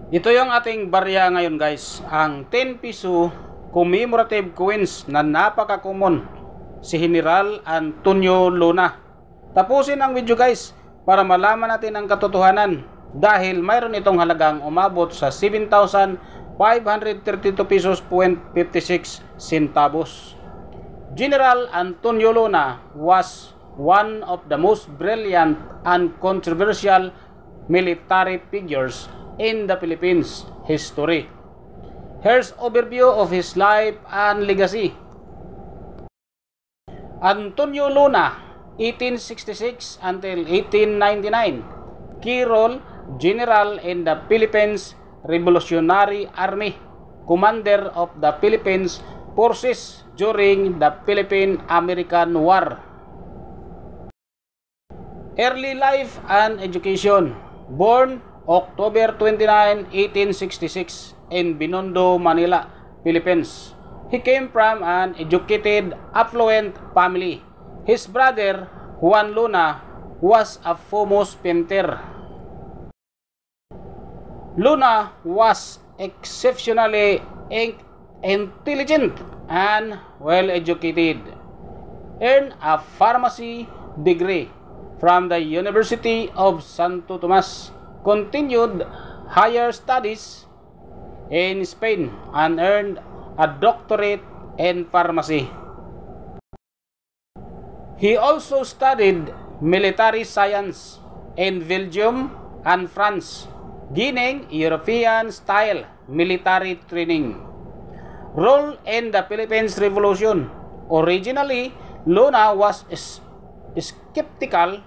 Ito yung ating barya ngayon guys, ang 10 piso commemorative coins na napaka-common, si General Antonio Luna. Tapusin ang video guys para malaman natin ang katotohanan dahil mayroon itong halagang umabot sa 7,532 pesos .56 centavos. General Antonio Luna was one of the most brilliant and controversial military figures in the Philippines history. Here's overview of his life and legacy. Antonio Luna, 1866 until 1899. Key role, General in the Philippines Revolutionary Army, Commander of the Philippines Forces during the Philippine-American War. Early life and education. Born October 29, 1866 in Binondo, Manila, Philippines. He came from an educated, affluent family. His brother, Juan Luna, was a famous painter. Luna was exceptionally intelligent and well-educated. Earned a pharmacy degree from the University of Santo Tomas. Continued higher studies in Spain and earned a doctorate in pharmacy. He also studied military science in Belgium and France, gaining European-style military training. Role in the Philippines Revolution. Originally, Luna was skeptical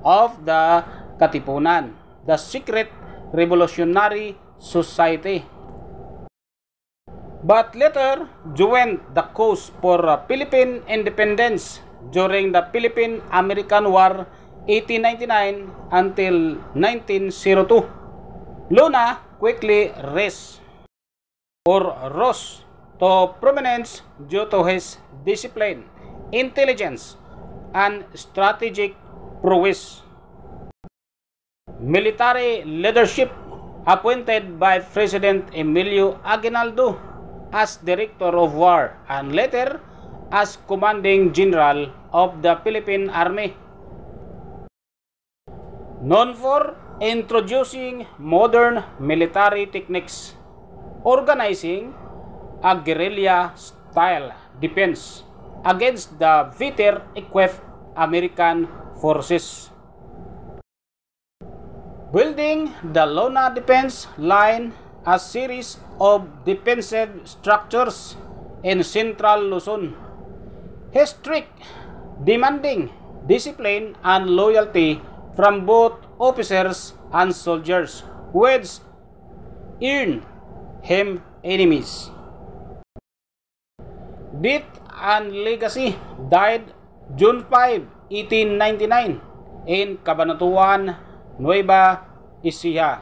of the Katipunan, the secret revolutionary society, but later joined the cause for Philippine independence during the Philippine-American War 1899 until 1902. Luna quickly rose to prominence due to his discipline, intelligence, and strategic prowess. Military leadership, appointed by President Emilio Aguinaldo as Director of War and later as Commanding General of the Philippine Army. Known for introducing modern military techniques, organizing a guerrilla-style defense against the better equipped American forces. Building the Luna Defense Line, a series of defensive structures in central Luzon. His strict, demanding discipline and loyalty from both officers and soldiers, which earned him enemies. Death and legacy. Died June 5, 1899 in Cabanatuan, Nueva Ecija.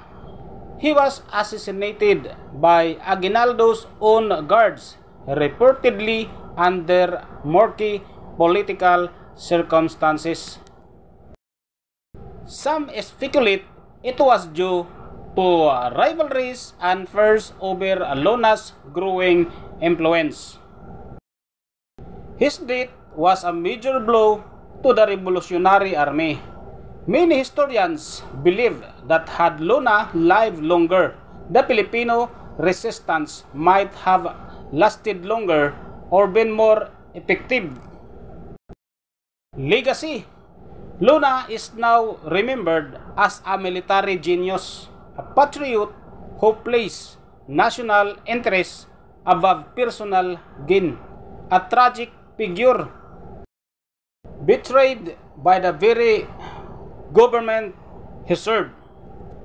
He was assassinated by Aguinaldo's own guards, reportedly under murky political circumstances. Some speculate it was due to rivalries and fears over Luna's growing influence. His death was a major blow to the Revolutionary Army. Many historians believe that had Luna lived longer, the Filipino resistance might have lasted longer or been more effective. Legacy. Luna is now remembered as a military genius, a patriot who placed national interests above personal gain, a tragic figure betrayed by the very government he served.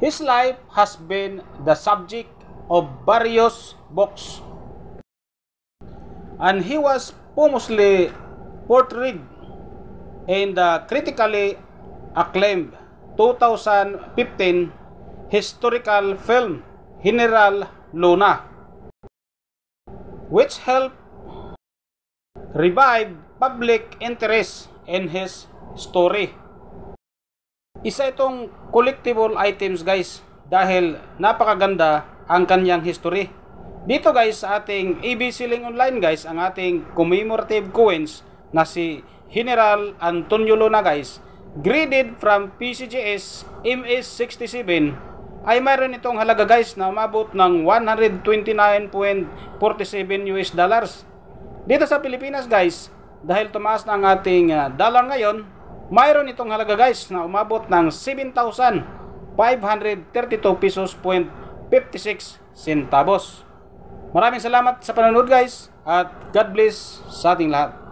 His life has been the subject of various books, and he was famously portrayed in the critically acclaimed 2015 historical film General Luna, which helped revive public interest in his story. Isa itong collectible items guys dahil napakaganda ang kanyang history. Dito guys sa ating ABC Link Online guys, ang ating commemorative coins na si General Antonio Luna guys, graded from PCGS MS67, ay mayroon itong halaga guys na umabot ng 129.47 US dollars. Dito sa Pilipinas guys, dahil tumaas na ang ating dollar ngayon, mayroon itong halaga guys na umabot ng 7,532 pesos point 56 centavos. Maraming salamat sa panonood guys, at God bless sa ating lahat.